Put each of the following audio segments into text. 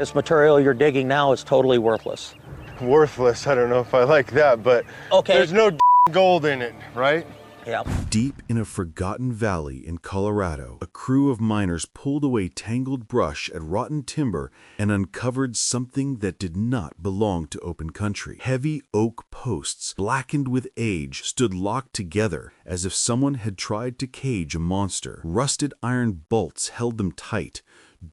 This material you're digging now is totally worthless. Worthless, I don't know if I like that, but okay. There's no gold in it, right? Yeah. Deep in a forgotten valley in Colorado, a crew of miners pulled away tangled brush and rotten timber and uncovered something that did not belong to open country. Heavy oak posts, blackened with age, stood locked together as if someone had tried to cage a monster. Rusted iron bolts held them tight.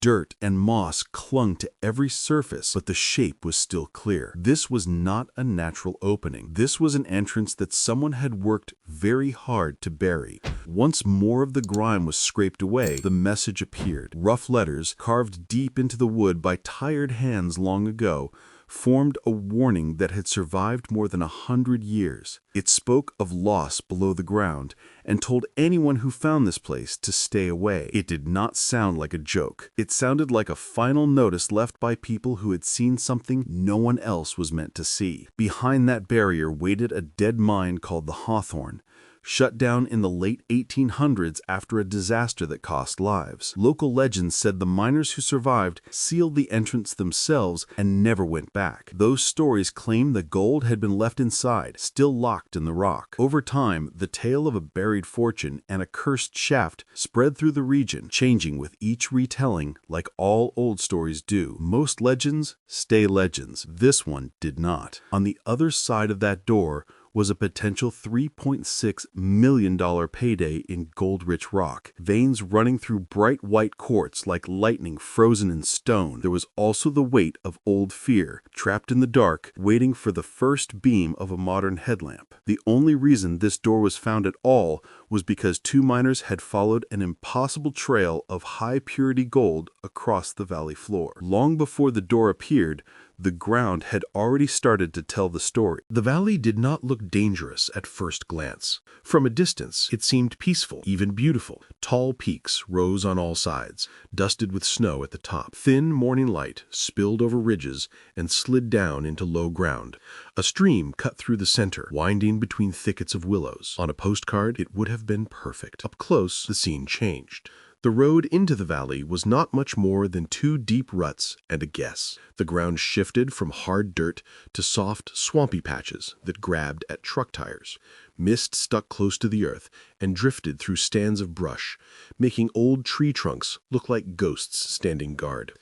Dirt and moss clung to every surface, but the shape was still clear. This was not a natural opening. This was an entrance that someone had worked very hard to bury. Once more of the grime was scraped away, the message appeared. Rough letters, carved deep into the wood by tired hands long ago, formed a warning that had survived more than 100 years. It spoke of loss below the ground and told anyone who found this place to stay away. It did not sound like a joke. It sounded like a final notice left by people who had seen something no one else was meant to see. Behind that barrier waited a dead mine called the Hawthorne, shut down in the late 1800s after a disaster that cost lives. Local legends said the miners who survived sealed the entrance themselves and never went back. Those stories claimed the gold had been left inside, still locked in the rock. Over time, the tale of a buried fortune and a cursed shaft spread through the region, changing with each retelling like all old stories do. Most legends stay legends. This one did not. On the other side of that door was a potential $3.6 million payday in gold-rich rock, veins running through bright white quartz like lightning frozen in stone. There was also the weight of old fear, trapped in the dark, waiting for the first beam of a modern headlamp. The only reason this door was found at all was because two miners had followed an impossible trail of high-purity gold across the valley floor. Long before the door appeared, the ground had already started to tell the story. The valley did not look dangerous at first glance. From a distance, it seemed peaceful, even beautiful. Tall peaks rose on all sides, dusted with snow at the top. Thin morning light spilled over ridges and slid down into low ground. A stream cut through the center, winding between thickets of willows. On a postcard, it would have been perfect. Up close, the scene changed. The road into the valley was not much more than two deep ruts and a guess. The ground shifted from hard dirt to soft, swampy patches that grabbed at truck tires. Mist stuck close to the earth and drifted through stands of brush, making old tree trunks look like ghosts standing guard.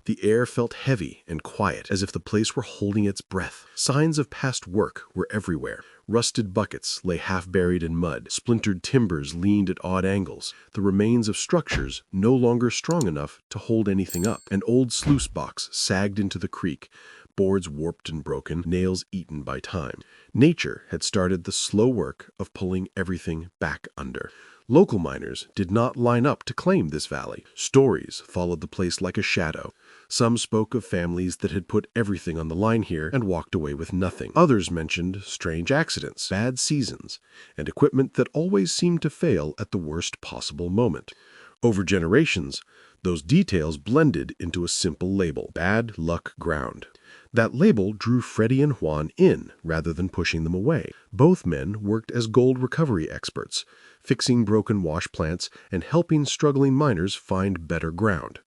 The air felt heavy and quiet, as if the place were holding its breath. Signs of past work were everywhere. Rusted buckets lay half-buried in mud. Splintered timbers leaned at odd angles, the remains of structures no longer strong enough to hold anything up. An old sluice box sagged into the creek, boards warped and broken, nails eaten by time. Nature had started the slow work of pulling everything back under. Local miners did not line up to claim this valley. Stories followed the place like a shadow. Some spoke of families that had put everything on the line here and walked away with nothing. Others mentioned strange accidents, bad seasons, and equipment that always seemed to fail at the worst possible moment. Over generations, those details blended into a simple label: Bad Luck Ground. That label drew Freddy and Juan in rather than pushing them away. Both men worked as gold recovery experts, fixing broken wash plants and helping struggling miners find better ground.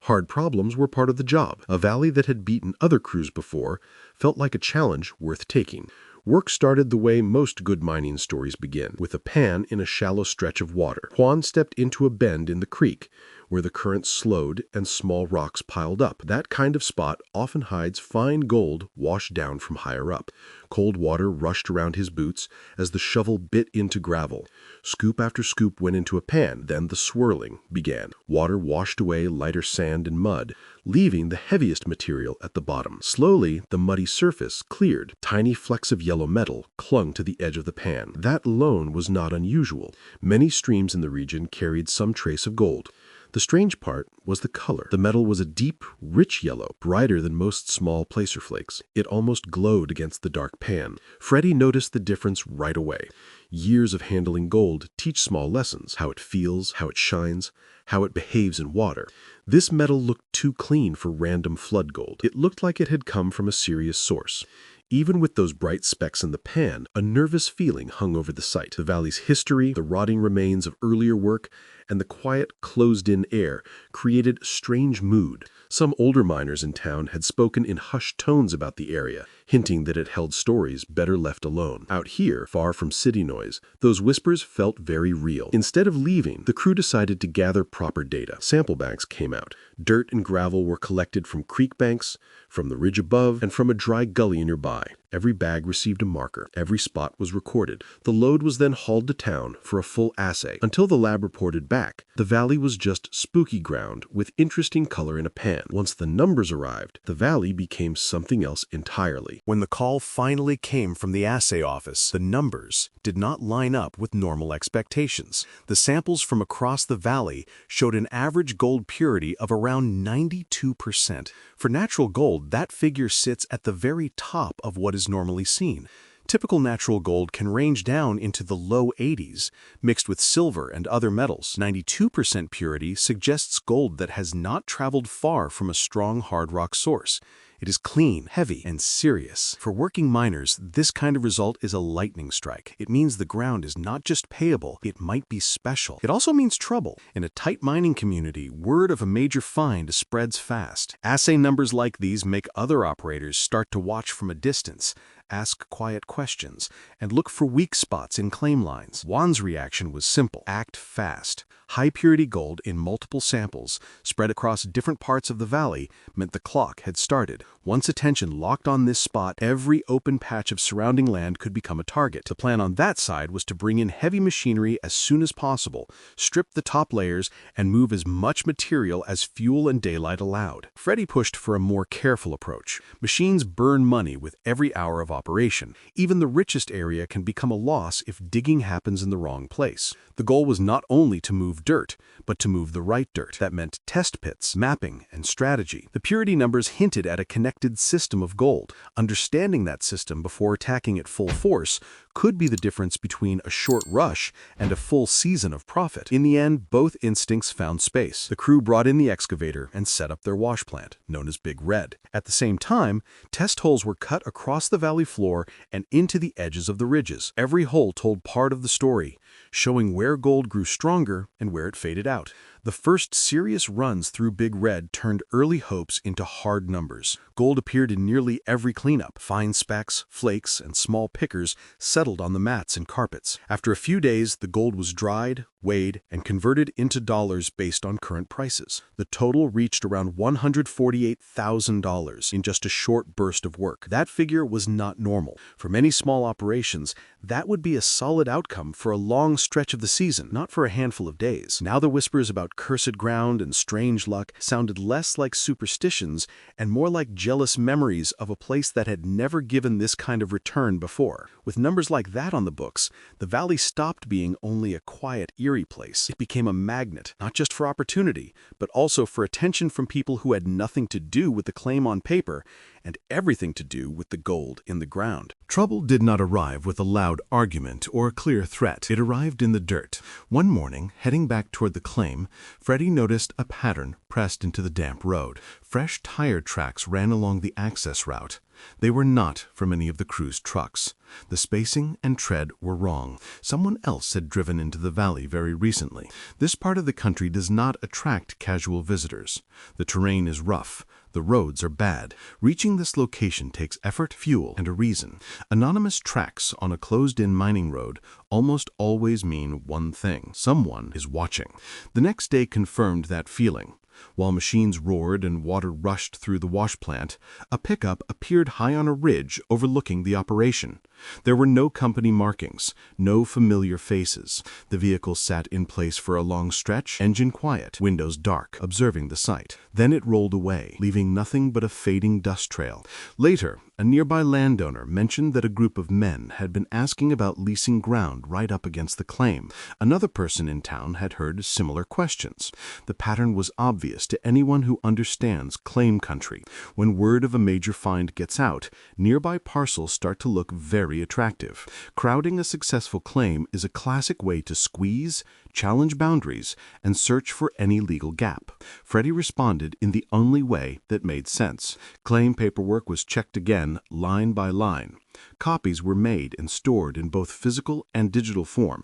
Hard problems were part of the job. A valley that had beaten other crews before felt like a challenge worth taking. Work started the way most good mining stories begin, with a pan in a shallow stretch of water. Juan stepped into a bend in the creek, where the current slowed and small rocks piled up. That kind of spot often hides fine gold washed down from higher up. Cold water rushed around his boots as the shovel bit into gravel. Scoop after scoop went into a pan, then the swirling began. Water washed away lighter sand and mud, leaving the heaviest material at the bottom. Slowly, the muddy surface cleared. Tiny flecks of yellow metal clung to the edge of the pan. That alone was not unusual. Many streams in the region carried some trace of gold. The strange part was the color. The metal was a deep, rich yellow, brighter than most small placer flakes. It almost glowed against the dark pan. Freddy noticed the difference right away. Years of handling gold teach small lessons: how it feels, how it shines, how it behaves in water. This metal looked too clean for random flood gold. It looked like it had come from a serious source. Even with those bright specks in the pan, a nervous feeling hung over the site. The valley's history, the rotting remains of earlier work, and the quiet, closed-in air created a strange mood. Some older miners in town had spoken in hushed tones about the area, hinting that it held stories better left alone. Out here, far from city noise, those whispers felt very real. Instead of leaving, the crew decided to gather proper data. Sample banks came out. Dirt and gravel were collected from creek banks, from the ridge above, and from a dry gully nearby. Every bag received a marker. Every spot was recorded. The load was then hauled to town for a full assay. Until the lab reported back, the valley was just spooky ground with interesting color in a pan. Once the numbers arrived, the valley became something else entirely. When the call finally came from the assay office, the numbers did not line up with normal expectations. The samples from across the valley showed an average gold purity of around 92%. For natural gold, that figure sits at the very top of what is normally seen. Typical natural gold can range down into the low 80s, mixed with silver and other metals. 92% purity suggests gold that has not traveled far from a strong hard rock source. It is clean, heavy, and serious. For working miners, this kind of result is a lightning strike. It means the ground is not just payable, it might be special. It also means trouble. In a tight mining community, word of a major find spreads fast. Assay numbers like these make other operators start to watch from a distance, ask quiet questions, and look for weak spots in claim lines. Juan's reaction was simple: act fast. High-purity gold in multiple samples, spread across different parts of the valley, meant the clock had started. Once attention locked on this spot, every open patch of surrounding land could become a target. The plan on that side was to bring in heavy machinery as soon as possible, strip the top layers, and move as much material as fuel and daylight allowed. Freddy pushed for a more careful approach. Machines burn money with every hour of operation. Even the richest area can become a loss if digging happens in the wrong place. The goal was not only to move dirt, but to move the right dirt. That meant test pits, mapping, and strategy. The purity numbers hinted at a connected system of gold. Understanding that system before attacking at full force could be the difference between a short rush and a full season of profit. In the end, both instincts found space. The crew brought in the excavator and set up their wash plant, known as Big Red. At the same time, test holes were cut across the valley floor and into the edges of the ridges. Every hole told part of the story, showing where gold grew stronger and where it faded out. The first serious runs through Big Red turned early hopes into hard numbers. Gold appeared in nearly every cleanup. Fine specks, flakes, and small pickers settled on the mats and carpets. After a few days, the gold was dried, weighed, and converted into dollars based on current prices. The total reached around $148,000 in just a short burst of work. That figure was not normal. For many small operations, that would be a solid outcome for a long stretch of the season, not for a handful of days. Now the whispers about cursed ground and strange luck sounded less like superstitions and more like jealous memories of a place that had never given this kind of return before. With numbers like that on the books, the valley stopped being only a quiet, eerie place. It became a magnet, not just for opportunity, but also for attention from people who had nothing to do with the claim on paper and everything to do with the gold in the ground. Trouble did not arrive with a loud argument or a clear threat. It arrived in the dirt. One morning, heading back toward the claim, Freddy noticed a pattern pressed into the damp road. Fresh tire tracks ran along the access route. They were not from any of the crew's trucks. The spacing and tread were wrong. Someone else had driven into the valley very recently. This part of the country does not attract casual visitors. The terrain is rough. The roads are bad. Reaching this location takes effort, fuel, and a reason. Anonymous tracks on a closed-in mining road almost always mean one thing: someone is watching. The next day confirmed that feeling. While machines roared and water rushed through the wash plant, a pickup appeared high on a ridge overlooking the operation. There were no company markings, no familiar faces. The vehicle sat in place for a long stretch, engine quiet, windows dark, observing the site. Then it rolled away, leaving nothing but a fading dust trail. Later, a nearby landowner mentioned that a group of men had been asking about leasing ground right up against the claim. Another person in town had heard similar questions. The pattern was obvious to anyone who understands claim country. When word of a major find gets out, nearby parcels start to look very attractive. Crowding a successful claim is a classic way to squeeze, challenge boundaries, and search for any legal gap. Freddy responded in the only way that made sense. Claim paperwork was checked again, line by line. Copies were made and stored in both physical and digital form.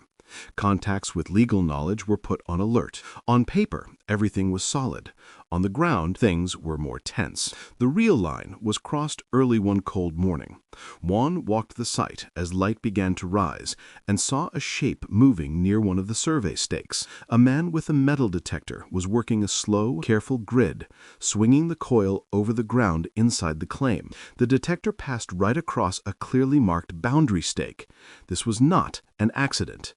Contacts with legal knowledge were put on alert. On paper, everything was solid. On the ground, things were more tense. The real line was crossed early one cold morning. Juan walked the site as light began to rise and saw a shape moving near one of the survey stakes. A man with a metal detector was working a slow, careful grid, swinging the coil over the ground inside the claim. The detector passed right across a clearly marked boundary stake. This was not an accident.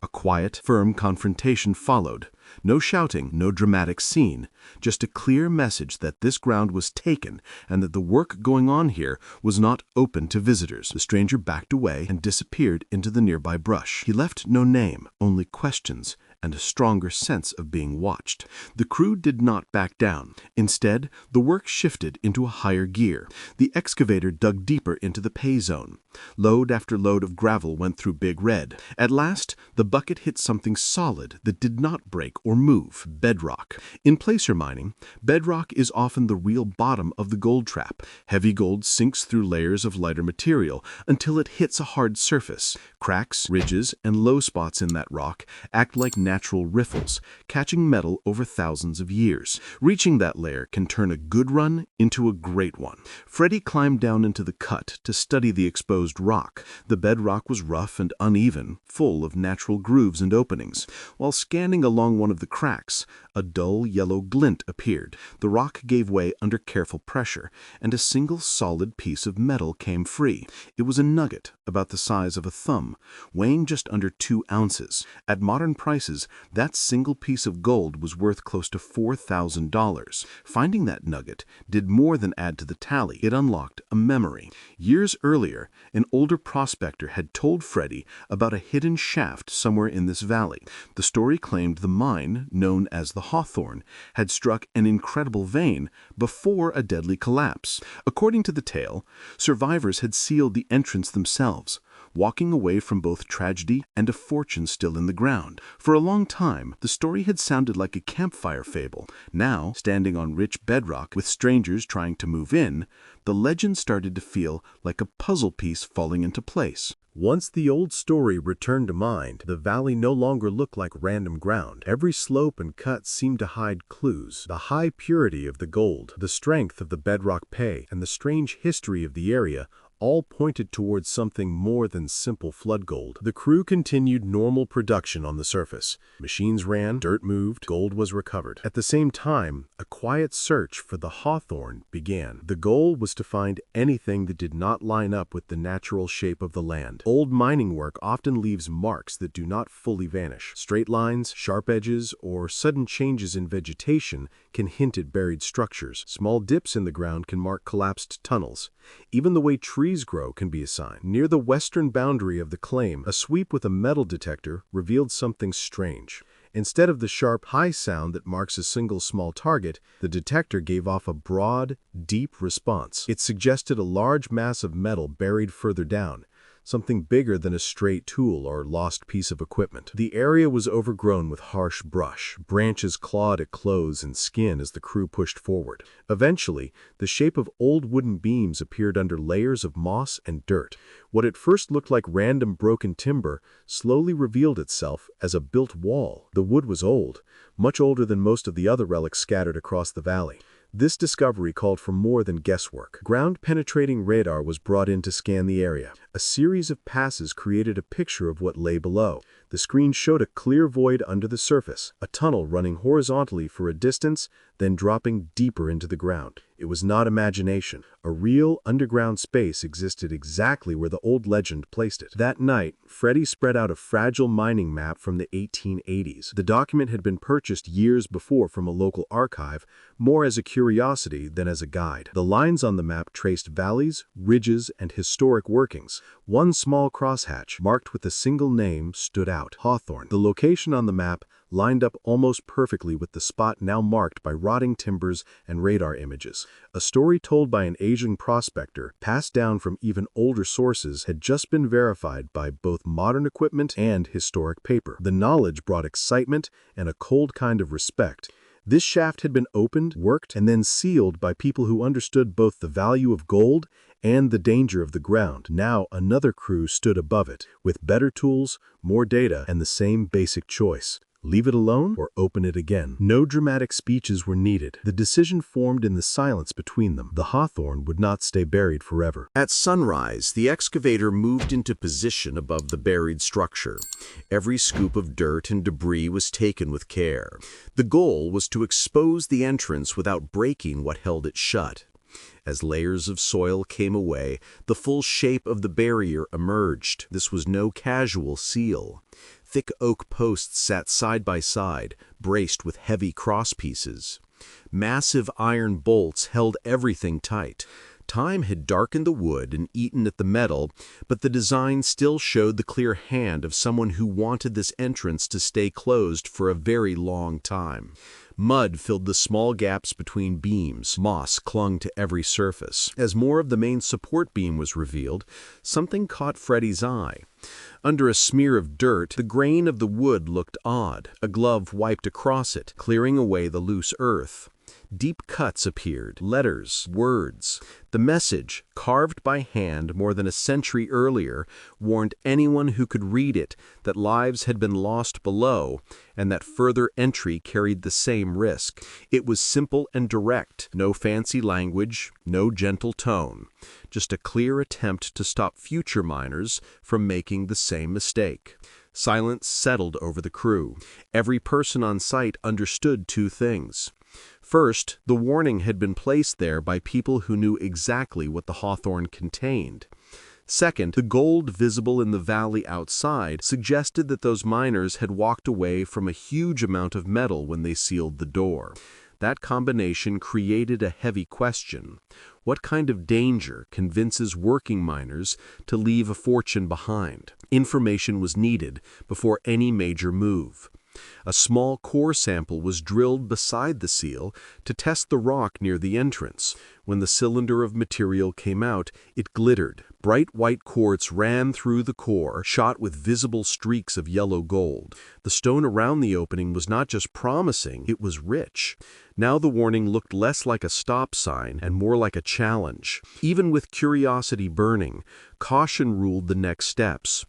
A quiet, firm confrontation followed. No shouting, no dramatic scene, just a clear message that this ground was taken and that the work going on here was not open to visitors. The stranger backed away and disappeared into the nearby brush. He left no name, only questions and a stronger sense of being watched. The crew did not back down. Instead, the work shifted into a higher gear. The excavator dug deeper into the pay zone. Load after load of gravel went through Big Red. At last, the bucket hit something solid that did not break or move: bedrock. In placer mining, bedrock is often the real bottom of the gold trap. Heavy gold sinks through layers of lighter material until it hits a hard surface. Cracks, ridges, and low spots in that rock act like natural riffles, catching metal over thousands of years. Reaching that layer can turn a good run into a great one. Freddy climbed down into the cut to study the exposed rock. The bedrock was rough and uneven, full of natural grooves and openings. While scanning along one of the cracks, a dull yellow glint appeared. The rock gave way under careful pressure, and a single solid piece of metal came free. It was a nugget about the size of a thumb, weighing just under 2 ounces. At modern prices, that single piece of gold was worth close to $4,000. Finding that nugget did more than add to the tally. It unlocked a memory. Years earlier, an older prospector had told Freddy about a hidden shaft somewhere in this valley. The story claimed the mine, known as the Hawthorne, had struck an incredible vein before a deadly collapse. According to the tale, survivors had sealed the entrance themselves, walking away from both tragedy and a fortune still in the ground. For a long time, the story had sounded like a campfire fable. Now, standing on rich bedrock with strangers trying to move in, the legend started to feel like a puzzle piece falling into place. Once the old story returned to mind, the valley no longer looked like random ground. Every slope and cut seemed to hide clues. The high purity of the gold, the strength of the bedrock pay, and the strange history of the area all pointed towards something more than simple flood gold. The crew continued normal production on the surface. Machines ran, dirt moved, gold was recovered. At the same time, a quiet search for the Hawthorne began. The goal was to find anything that did not line up with the natural shape of the land. Old mining work often leaves marks that do not fully vanish. Straight lines, sharp edges, or sudden changes in vegetation can hint at buried structures. Small dips in the ground can mark collapsed tunnels. Even the way trees grow can be a sign. Near the western boundary of the claim, a sweep with a metal detector revealed something strange. Instead of the sharp, high sound that marks a single small target, the detector gave off a broad, deep response. It suggested a large mass of metal buried further down, something bigger than a straight tool or lost piece of equipment. The area was overgrown with harsh brush. Branches clawed at clothes and skin as the crew pushed forward. Eventually, the shape of old wooden beams appeared under layers of moss and dirt. What at first looked like random broken timber slowly revealed itself as a built wall. The wood was old, much older than most of the other relics scattered across the valley. This discovery called for more than guesswork. Ground-penetrating radar was brought in to scan the area. A series of passes created a picture of what lay below. The screen showed a clear void under the surface, a tunnel running horizontally for a distance, then dropping deeper into the ground. It was not imagination. A real underground space existed exactly where the old legend placed it. That night, Freddy spread out a fragile mining map from the 1880s. The document had been purchased years before from a local archive, more as a curiosity than as a guide. The lines on the map traced valleys, ridges, and historic workings. One small crosshatch, marked with a single name, stood out: Hawthorne. The location on the map lined up almost perfectly with the spot now marked by rotting timbers and radar images. A story told by an Asian prospector, passed down from even older sources, had just been verified by both modern equipment and historic paper. The knowledge brought excitement and a cold kind of respect. This shaft had been opened, worked, and then sealed by people who understood both the value of gold and the danger of the ground. Now another crew stood above it, with better tools, more data, and the same basic choice. Leave it alone or open it again. No dramatic speeches were needed. The decision formed in the silence between them. The Hawthorne would not stay buried forever. At sunrise, the excavator moved into position above the buried structure. Every scoop of dirt and debris was taken with care. The goal was to expose the entrance without breaking what held it shut. As layers of soil came away, the full shape of the barrier emerged. This was no casual seal. Thick oak posts sat side by side, braced with heavy crosspieces. Massive iron bolts held everything tight. Time had darkened the wood and eaten at the metal, but the design still showed the clear hand of someone who wanted this entrance to stay closed for a very long time. Mud filled the small gaps between beams. Moss clung to every surface. As more of the main support beam was revealed, something caught Freddy's eye. Under a smear of dirt, the grain of the wood looked odd. A glove wiped across it, clearing away the loose earth. Deep cuts appeared, letters, words. The message, carved by hand more than a century earlier, warned anyone who could read it that lives had been lost below and that further entry carried the same risk. It was simple and direct, no fancy language, no gentle tone, just a clear attempt to stop future miners from making the same mistake. Silence settled over the crew. Every person on site understood two things. First, the warning had been placed there by people who knew exactly what the Hawthorne contained. Second, the gold visible in the valley outside suggested that those miners had walked away from a huge amount of metal when they sealed the door. That combination created a heavy question. What kind of danger convinces working miners to leave a fortune behind? Information was needed before any major move. A small core sample was drilled beside the seal to test the rock near the entrance. When the cylinder of material came out, it glittered. Bright white quartz ran through the core, shot with visible streaks of yellow gold. The stone around the opening was not just promising, it was rich. Now the warning looked less like a stop sign and more like a challenge. Even with curiosity burning, caution ruled the next steps.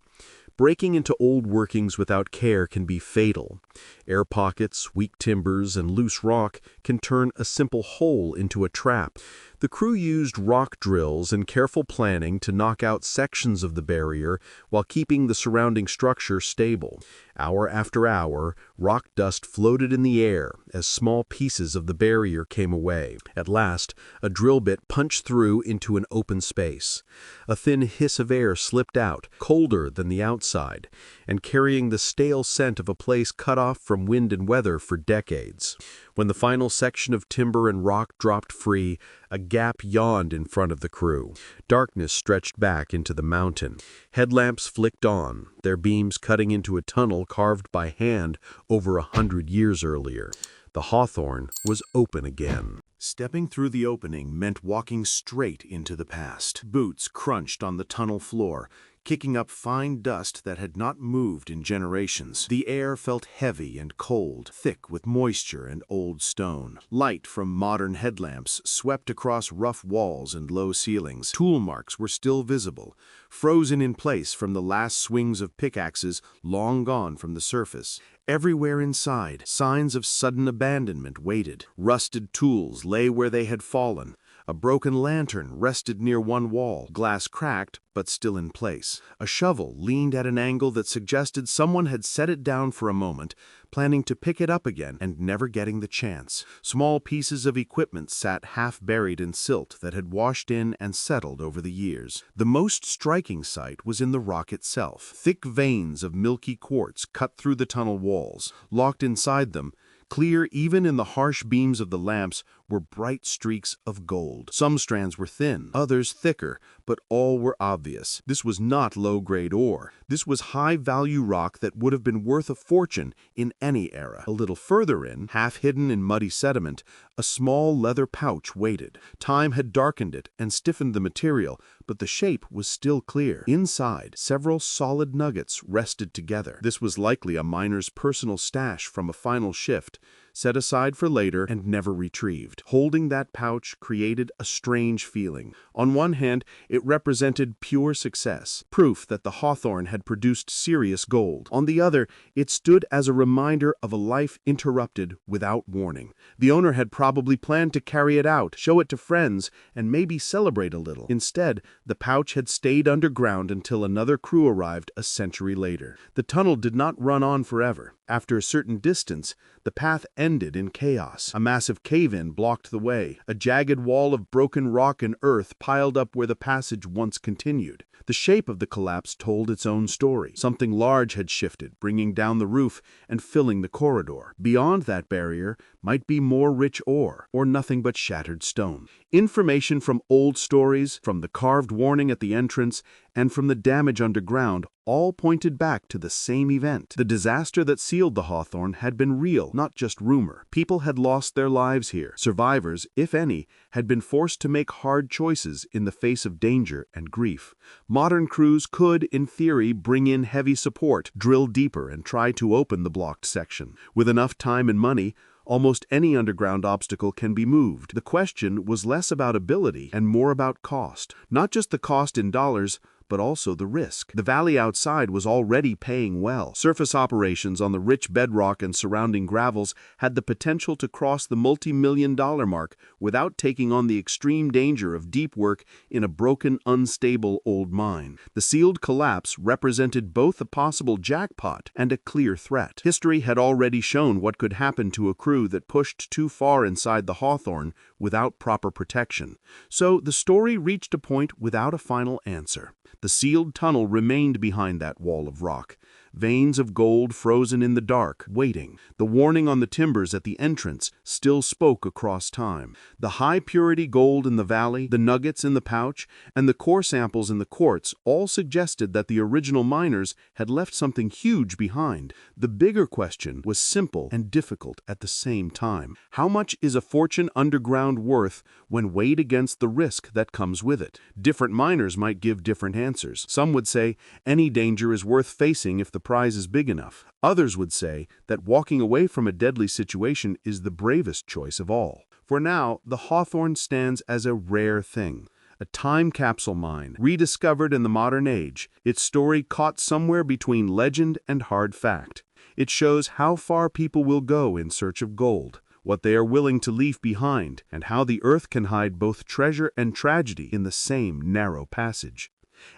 Breaking into old workings without care can be fatal. Air pockets, weak timbers, and loose rock can turn a simple hole into a trap. The crew used rock drills and careful planning to knock out sections of the barrier while keeping the surrounding structure stable. Hour after hour, rock dust floated in the air as small pieces of the barrier came away. At last, a drill bit punched through into an open space. A thin hiss of air slipped out, colder than the outside, and carrying the stale scent of a place cut off from wind and weather for decades. When the final section of timber and rock dropped free, a gap yawned in front of the crew. Darkness stretched back into the mountain. Headlamps flicked on, their beams cutting into a tunnel carved by hand over 100 years earlier. The Hawthorne was open again. Stepping through the opening meant walking straight into the past. Boots crunched on the tunnel floor, kicking up fine dust that had not moved in generations. The air felt heavy and cold, thick with moisture and old stone. Light from modern headlamps swept across rough walls and low ceilings. Tool marks were still visible, frozen in place from the last swings of pickaxes long gone from the surface. Everywhere inside, signs of sudden abandonment waited. Rusted tools lay where they had fallen. A broken lantern rested near one wall, glass cracked but still in place. A shovel leaned at an angle that suggested someone had set it down for a moment, planning to pick it up again and never getting the chance. Small pieces of equipment sat half buried in silt that had washed in and settled over the years. The most striking sight was in the rock itself. Thick veins of milky quartz cut through the tunnel walls. Locked inside them, clear even in the harsh beams of the lamps, were bright streaks of gold. Some strands were thin, others thicker, but all were obvious. This was not low-grade ore. This was high-value rock that would have been worth a fortune in any era. A little further in, half hidden in muddy sediment, a small leather pouch waited. Time had darkened it and stiffened the material, but the shape was still clear. Inside, several solid nuggets rested together. This was likely a miner's personal stash from a final shift, set aside for later and never retrieved. Holding that pouch created a strange feeling. On one hand, it represented pure success, proof that the Hawthorne had produced serious gold. On the other, it stood as a reminder of a life interrupted without warning. The owner had probably planned to carry it out, show it to friends, and maybe celebrate a little. Instead, the pouch had stayed underground until another crew arrived a century later. The tunnel did not run on forever. After a certain distance, the path ended in chaos. A massive cave-in blocked the way. A jagged wall of broken rock and earth piled up where the passage once continued. The shape of the collapse told its own story. Something large had shifted, bringing down the roof and filling the corridor. Beyond that barrier might be more rich ore, or nothing but shattered stone. Information from old stories, from the carved warning at the entrance, and from the damage underground all pointed back to the same event. The disaster that sealed the Hawthorne had been real, not just rumor. People had lost their lives here. Survivors, if any, had been forced to make hard choices in the face of danger and grief. Modern crews could, in theory, bring in heavy support, drill deeper, and try to open the blocked section. With enough time and money, almost any underground obstacle can be moved. The question was less about ability and more about cost. Not just the cost in dollars, but also the risk. The valley outside was already paying well. Surface operations on the rich bedrock and surrounding gravels had the potential to cross the multi-million-dollar mark without taking on the extreme danger of deep work in a broken, unstable old mine. The sealed collapse represented both a possible jackpot and a clear threat. History had already shown what could happen to a crew that pushed too far inside the Hawthorne without proper protection. So the story reached a point without a final answer. The sealed tunnel remained behind that wall of rock, veins of gold frozen in the dark, waiting. The warning on the timbers at the entrance still spoke across time. The high-purity gold in the valley, the nuggets in the pouch, and the core samples in the quartz all suggested that the original miners had left something huge behind. The bigger question was simple and difficult at the same time. How much is a fortune underground worth when weighed against the risk that comes with it? Different miners might give different answers. Some would say any danger is worth facing if the prize is big enough. Others would say that walking away from a deadly situation is the bravest choice of all. For now, the Hawthorne stands as a rare thing. A time capsule mine, rediscovered in the modern age, its story caught somewhere between legend and hard fact. It shows how far people will go in search of gold, what they are willing to leave behind, and how the earth can hide both treasure and tragedy in the same narrow passage.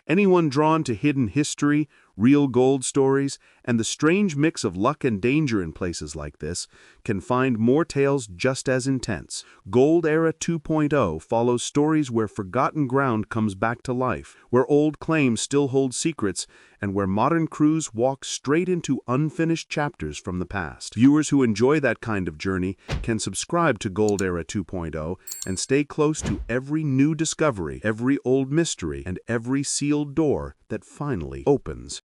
Anyone drawn to hidden history, real gold stories, and the strange mix of luck and danger in places like this can find more tales just as intense. Gold Era 2.0 follows stories where forgotten ground comes back to life, where old claims still hold secrets, and where modern crews walk straight into unfinished chapters from the past. Viewers who enjoy that kind of journey can subscribe to Gold Era 2.0 and stay close to every new discovery, every old mystery, and every sealed door that finally opens.